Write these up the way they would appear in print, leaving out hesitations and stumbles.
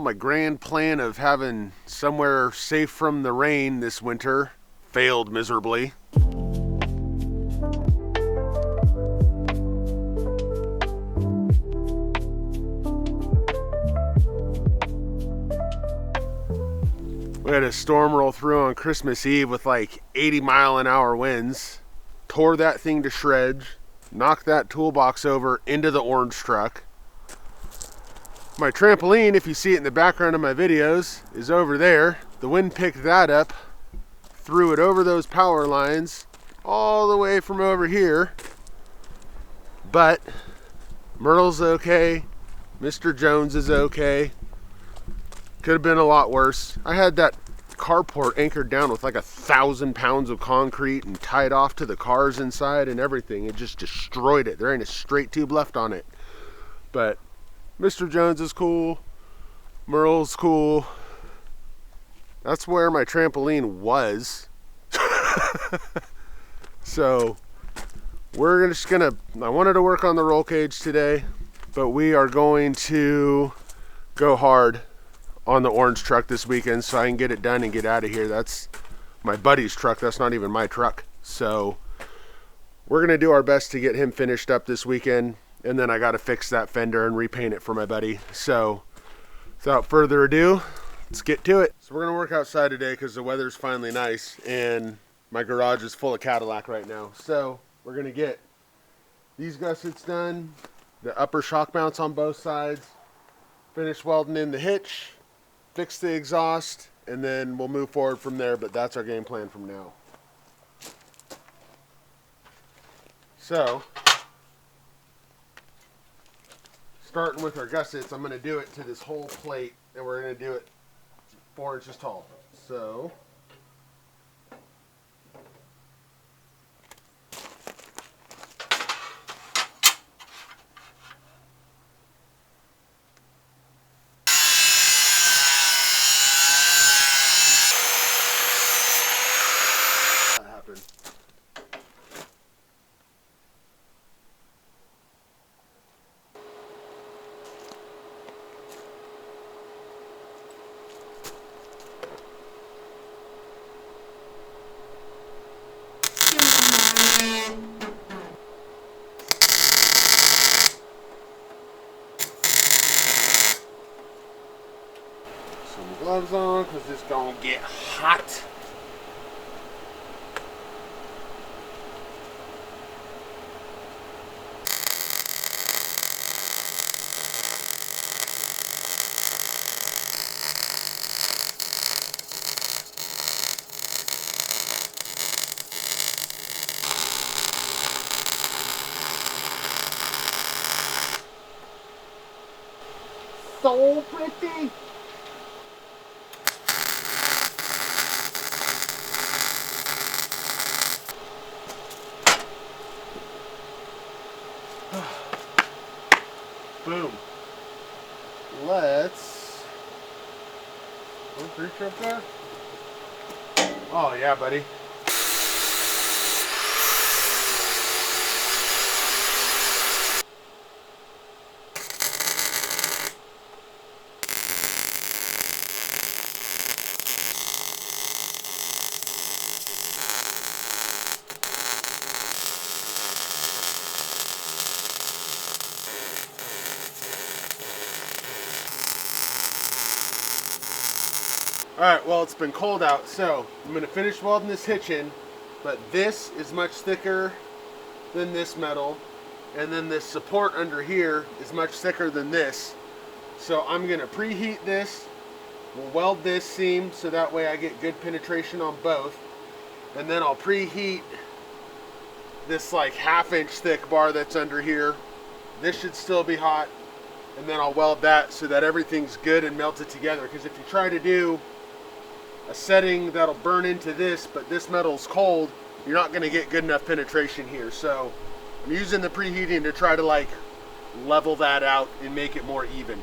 my grand plan of having somewhere safe from the rain this winter failed miserably. We had a storm roll through on Christmas Eve with like 80-mile-an-hour winds. Tore that thing to shreds. Knocked that toolbox over into the orange truck. My trampoline, if you see it in the background of my videos, is over there. The wind picked that up, threw it over those power lines, all the way from over here. But Myrtle's okay. Mr. Jones is okay. Could have been a lot worse. I had that carport anchored down with like 1,000 pounds of concrete and tied off to the cars inside and everything. It just destroyed it. There ain't a straight tube left on it. But Mr. Jones is cool. Merle's cool. That's where my trampoline was. So we're just gonna, I wanted to work on the roll cage today, but we are going to go hard on the orange truck this weekend so I can get it done and get out of here. That's my buddy's truck. That's not even my truck. So we're gonna do our best to get him finished up this weekend, and then I got to fix that fender and repaint it for my buddy. So without further ado, let's get to it. So we're gonna work outside today because the weather's finally nice and my garage is full of Cadillac right now. So we're gonna get these gussets done, the upper shock mounts on both sides, finish welding in the hitch, fix the exhaust, and then we'll move forward from there, but that's our game plan from now. So, starting with our gussets, I'm going to do it to this whole plate, and we're going to do it 4 inches tall. So, gloves on because it's gonna get hot. So pretty. Boom. Let's. Reach up there. Oh yeah, buddy. Alright, well, it's been cold out, so I'm going to finish welding this hitch in, but this is much thicker than this metal, and then this support under here is much thicker than this. So I'm going to preheat this, we'll weld this seam so that way I get good penetration on both, and then I'll preheat this like 1/2 inch thick bar that's under here. This should still be hot, and then I'll weld that so that everything's good and melted together, because if you try to do a setting that'll burn into this, but this metal's cold, you're not going to get good enough penetration here. So I'm using the preheating to try to like level that out and make it more even.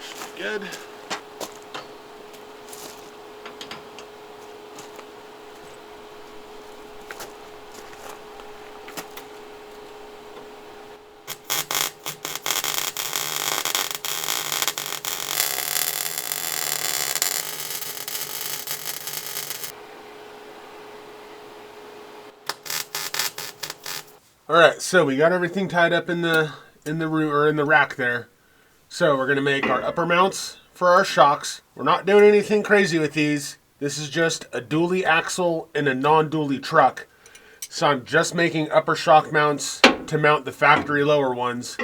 Should be good. All right, so we got everything tied up in the room or in the rack there. So we're gonna make our upper mounts for our shocks. We're not doing anything crazy with these. This is just a dually axle and a non-dually truck. So I'm just making upper shock mounts to mount the factory lower ones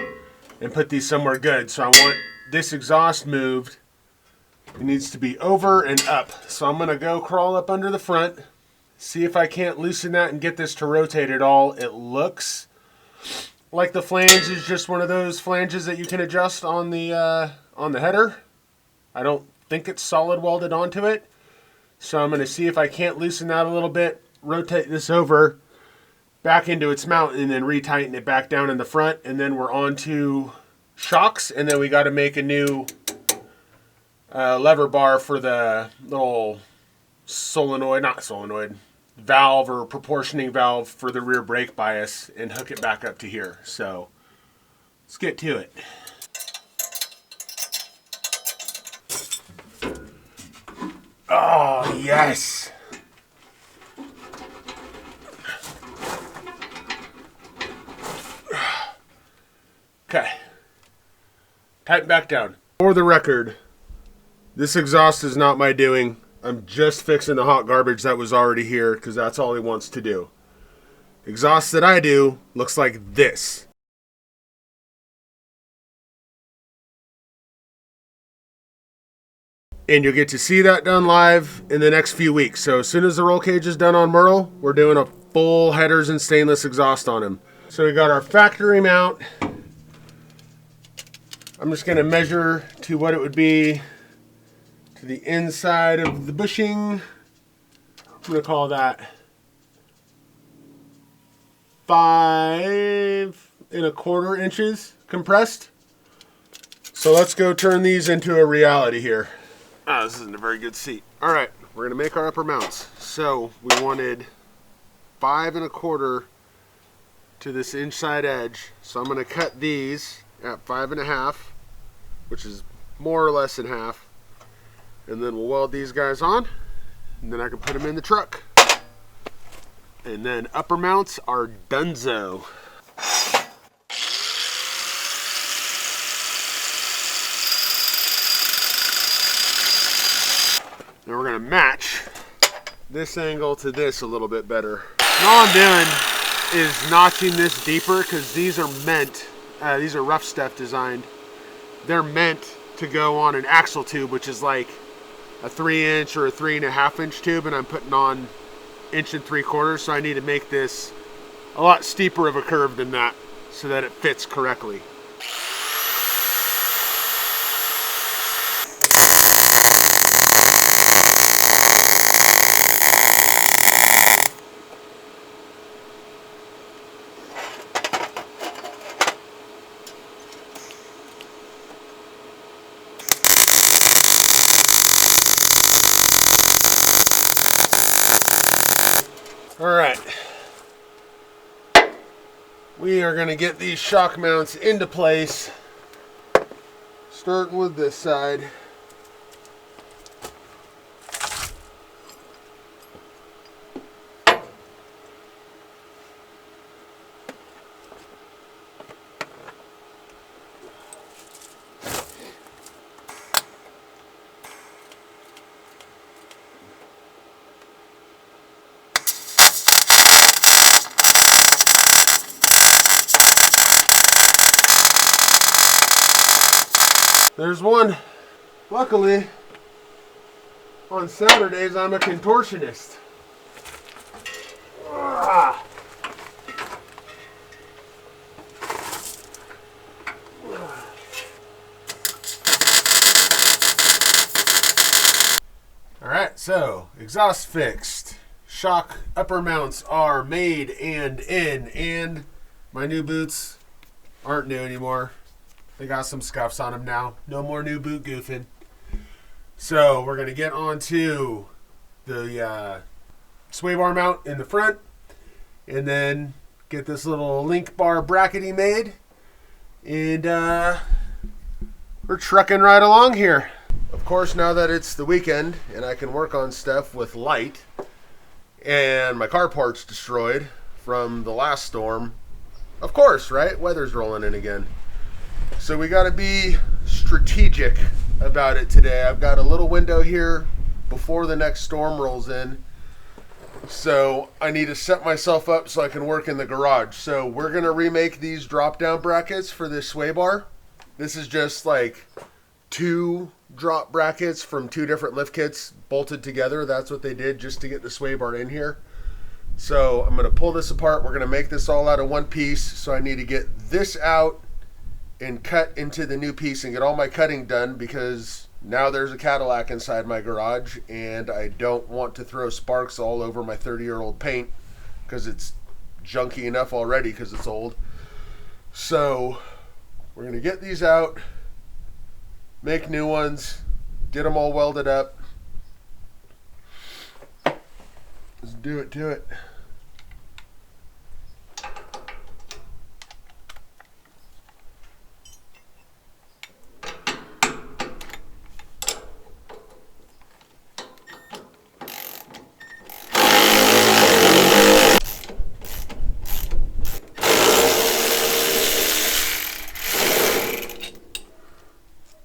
and put these somewhere good. So I want this exhaust moved. It needs to be over and up. So I'm gonna go crawl up under the front, see if I can't loosen that and get this to rotate at all. It looks like the flange is just one of those flanges that you can adjust on the header. I don't think it's solid welded onto it. So I'm going to see if I can't loosen that a little bit, rotate this over back into its mount, and then retighten it back down in the front. And then we're on to shocks, and then we got to make a new lever bar for the little valve or proportioning valve for the rear brake bias and hook it back up to here. So let's get to it. Oh, yes. Okay. Tighten back down. For the record, this exhaust is not my doing. I'm just fixing the hot garbage that was already here because that's all he wants to do. Exhaust that I do looks like this. And you'll get to see that done live in the next few weeks. So as soon as the roll cage is done on Myrtle, we're doing a full headers and stainless exhaust on him. So we got our factory mount. I'm just going to measure to what it would be to the inside of the bushing. I'm going to call that 5¼ inches compressed. So let's go turn these into a reality here. Ah, this isn't a very good seat. All right, we're going to make our upper mounts. So we wanted 5¼ to this inside edge. So I'm going to cut these at 5½, which is more or less in half. And then we'll weld these guys on, and then I can put them in the truck. And then upper mounts are donezo. Then we're gonna match this angle to this a little bit better. And all I'm doing is notching this deeper because these are meant, these are rough stuff designed. They're meant to go on an axle tube, which is like a 3-inch or a 3½-inch tube, and I'm putting on 1¾ inch, so I need to make this a lot steeper of a curve than that so that it fits correctly. All right, we are going to get these shock mounts into place, starting with this side. There's one. Luckily, on Saturdays, I'm a contortionist. Ah. All right, so exhaust fixed. Shock upper mounts are made and in, and my new boots aren't new anymore. They got some scuffs on them now. No more new boot goofing. So we're going to get onto the sway bar mount in the front, and then get this little link bar bracketing made, and we're trucking right along here. Of course, now that it's the weekend and I can work on stuff with light, and my carport's destroyed from the last storm, of course, right? Weather's rolling in again. So we got to be strategic about it today. I've got a little window here before the next storm rolls in, so I need to set myself up so I can work in the garage. So we're going to remake these drop down brackets for this sway bar. This is just like 2 drop brackets from 2 different lift kits bolted together. That's what they did just to get the sway bar in here. So I'm going to pull this apart. We're going to make this all out of one piece. So I need to get this out and cut into the new piece and get all my cutting done, because now there's a Cadillac inside my garage and I don't want to throw sparks all over my 30-year-old paint because it's junky enough already because it's old. So we're going to get these out, make new ones, get them all welded up. Let's do it to it.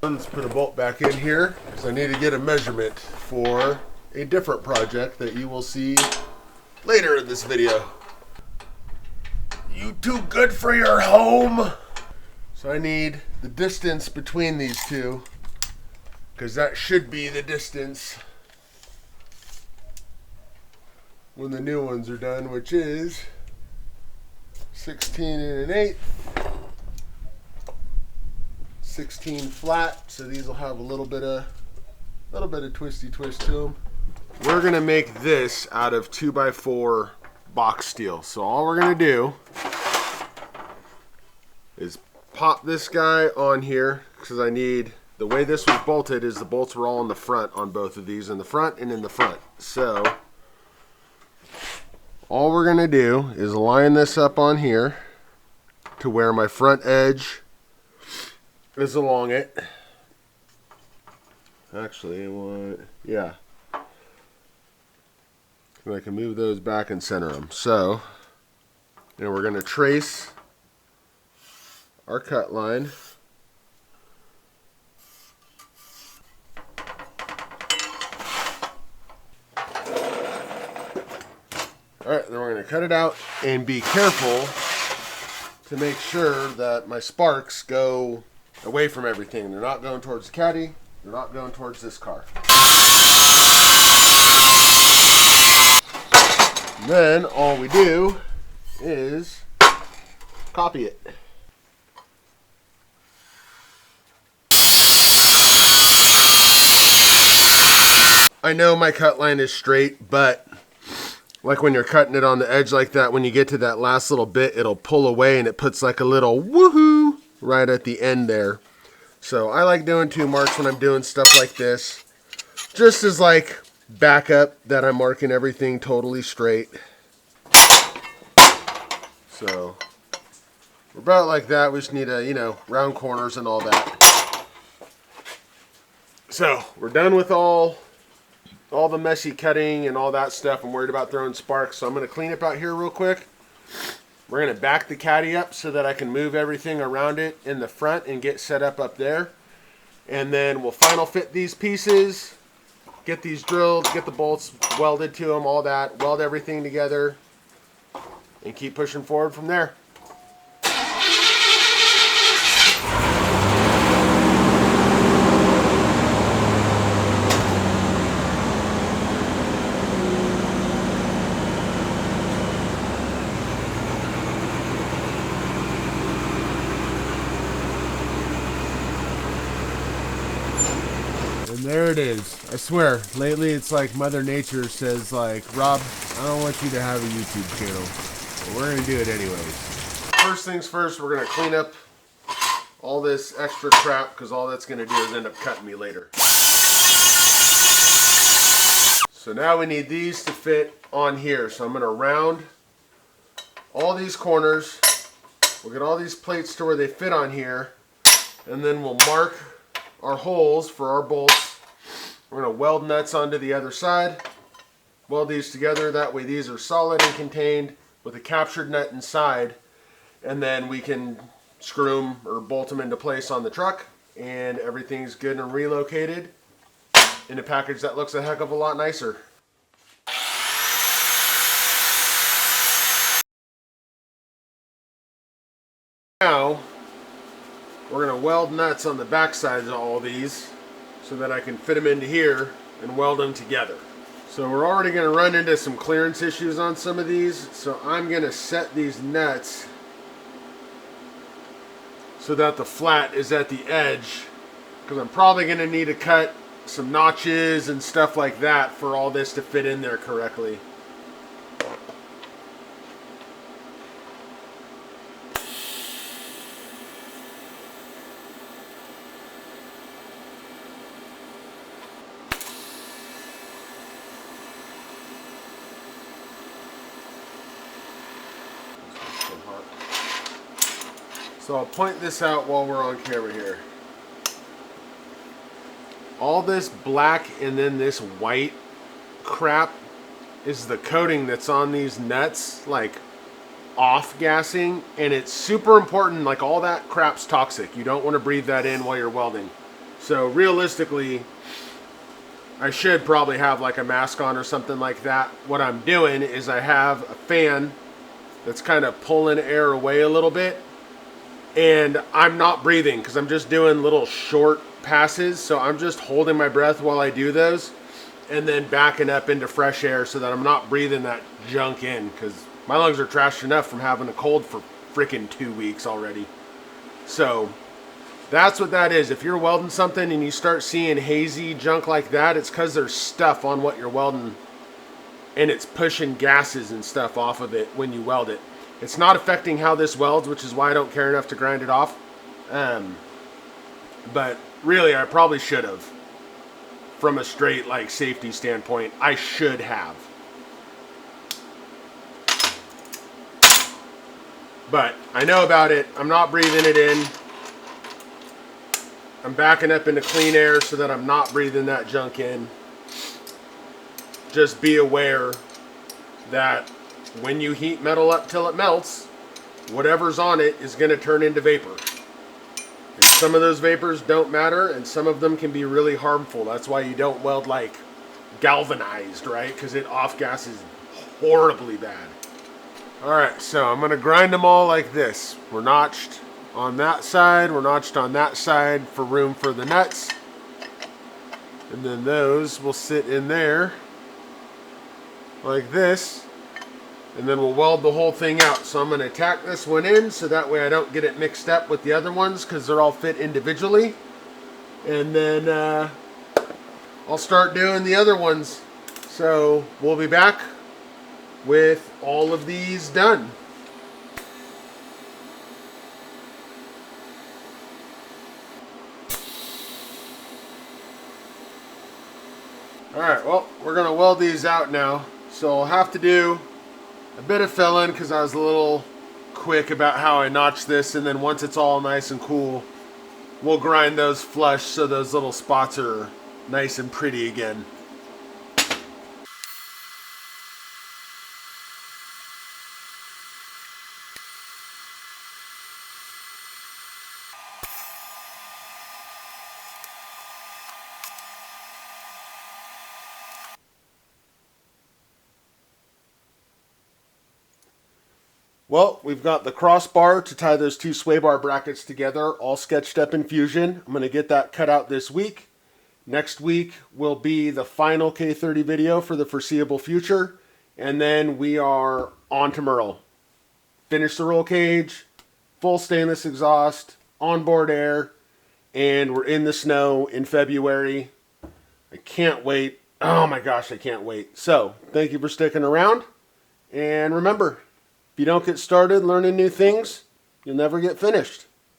Let's put a bolt back in here because I need to get a measurement for a different project that you will see later in this video. You too good for your home? So I need the distance between these two, because that should be the distance when the new ones are done, which is 16 1/8. 16 flat, so these will have a little bit of twisty twist to them. We're gonna make this out of 2x4 box steel. So all we're gonna do is pop this guy on here, because I need, the way this was bolted is the bolts were all in the front on both of these, in the front and in the front. So all we're gonna do is line this up on here to where my front edge is along it. Actually, yeah. And I can move those back and center them. So, and we're going to trace our cut line. Alright, then we're going to cut it out and be careful to make sure that my sparks go away from everything. They're not going towards the caddy. They're not going towards this car. And then all we do is copy it. I know my cut line is straight, but like when you're cutting it on the edge like that, when you get to that last little bit, it'll pull away and it puts like a little woohoo right at the end there. So I like doing 2 marks when I'm doing stuff like this, just as like backup that I'm marking everything totally straight. So we're about like that. We just need to, you know, round corners and all that. So we're done with all the messy cutting and all that stuff. I'm worried about throwing sparks, so I'm going to clean up out here real quick. We're going to back the caddy up so that I can move everything around it in the front and get set up there. And then we'll final fit these pieces, get these drilled, get the bolts welded to them, all that, weld everything together, and keep pushing forward from there. There it is. I swear, lately it's like Mother Nature says, like, Rob, I don't want you to have a YouTube channel, but we're going to do it anyways. First things first, we're going to clean up all this extra crap, because all that's going to do is end up cutting me later. So now we need these to fit on here. So I'm going to round all these corners. We'll get all these plates to where they fit on here, and then we'll mark our holes for our bolts. We're going to weld nuts onto the other side, weld these together. That way these are solid and contained with a captured nut inside, and then we can screw them or bolt them into place on the truck, and everything's good and relocated in a package that looks a heck of a lot nicer. Now we're going to weld nuts on the back sides of all these so that I can fit them into here and weld them together. So we're already going to run into some clearance issues on some of these, so I'm going to set these nuts so that the flat is at the edge, because I'm probably going to need to cut some notches and stuff like that for all this to fit in there correctly. So I'll point this out while we're on camera here. All this black and then this white crap is the coating that's on these nuts, like off-gassing, and it's super important. Like, all that crap's toxic. You don't want to breathe that in while you're welding. So realistically, I should probably have like a mask on or something like that. What I'm doing is I have a fan that's kind of pulling air away a little bit, and I'm not breathing because I'm just doing little short passes. So I'm just holding my breath while I do those and then backing up into fresh air so that I'm not breathing that junk in, because my lungs are trashed enough from having a cold for freaking 2 weeks already. So that's what that is. If you're welding something and you start seeing hazy junk like that, it's because there's stuff on what you're welding and it's pushing gases and stuff off of it when you weld it. It's not affecting how this welds, which is why I don't care enough to grind it off. But really, I probably should have. From a straight like safety standpoint, I should have. But I know about it. I'm not breathing it in. I'm backing up into clean air so that I'm not breathing that junk in. Just be aware that when you heat metal up till it melts, whatever's on it is going to turn into vapor. And some of those vapors don't matter, and some of them can be really harmful. That's why you don't weld like galvanized, right? Because it off-gasses horribly bad. Alright, so I'm going to grind them all like this. We're notched on that side, we're notched on that side for room for the nuts. And then those will sit in there like this. And then we'll weld the whole thing out. So I'm going to tack this one in so that way I don't get it mixed up with the other ones, because they're all fit individually. And then I'll start doing the other ones. So we'll be back with all of these done. Alright, well, we're going to weld these out now. So I'll have to do a bit of filling because I was a little quick about how I notched this, and then once it's all nice and cool, we'll grind those flush so those little spots are nice and pretty again. Well, we've got the crossbar to tie those two Swaybar brackets together, all sketched up in Fusion. I'm going to get that cut out this week. Next week will be the final K30 video for the foreseeable future. And then we are on to Merle. Finish the roll cage, full stainless exhaust, onboard air, and we're in the snow in February. I can't wait. Oh my gosh, I can't wait. So, thank you for sticking around. And remember, if you don't get started learning new things, you'll never get finished.